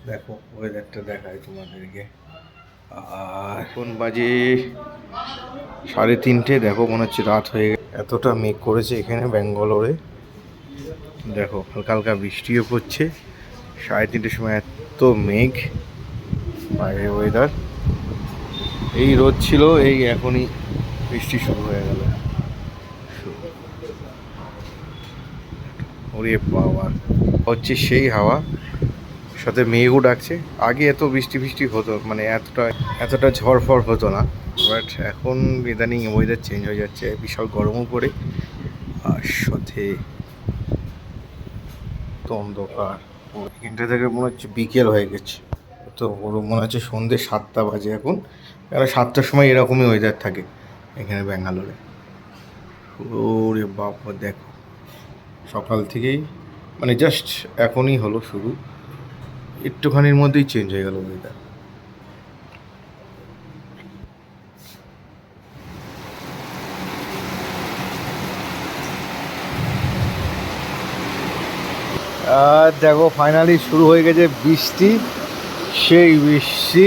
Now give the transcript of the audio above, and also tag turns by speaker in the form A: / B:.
A: দেখো ওয়েদারটা দেখায় তোমাদেরকে। আর এখন বাজে 3:30, দেখো মনে হচ্ছে রাত হয়ে গেছে, এতটা মেঘ করেছে এখানে ব্যাঙ্গালোরে। দেখো হালকা হালকা বৃষ্টিও পড়ছে, 3:30 সময় এত মেঘ বাইরে ওয়েদার। এই রোদ ছিল, এই এখনই বৃষ্টি শুরু হয়ে গেল। ওরে বাবা, হচ্ছে সেই হাওয়া, সাথে মেঘও ডাকছে। আগে এত বৃষ্টি বৃষ্টি হতো, মানে এতটা ঝড় ফড় হতো না, বাট এখন ইদানিং ওয়েদার চেঞ্জ হয়ে যাচ্ছে, বিশাল গরমও পড়ে, আর সাথে তো অন্ধকার। এখানটা থেকে মনে হচ্ছে বিকেল হয়ে গেছে, তো ওরও মনে হচ্ছে সন্ধ্যে 7টা বাজে এখন, কারণ 7টার সময় এরকমই ওয়েদার থাকে এখানে ব্যাঙ্গালোরে। ওরে বাবা দেখো, সকাল থেকেই মানে জাস্ট এখনই হলো শুরু, একটুখানির মধ্যেই চেঞ্জ হয়ে গেল ওয়েদার। আর দেখো ফাইনালি শুরু হয়ে গেছে বৃষ্টি, সেই বৃষ্টি।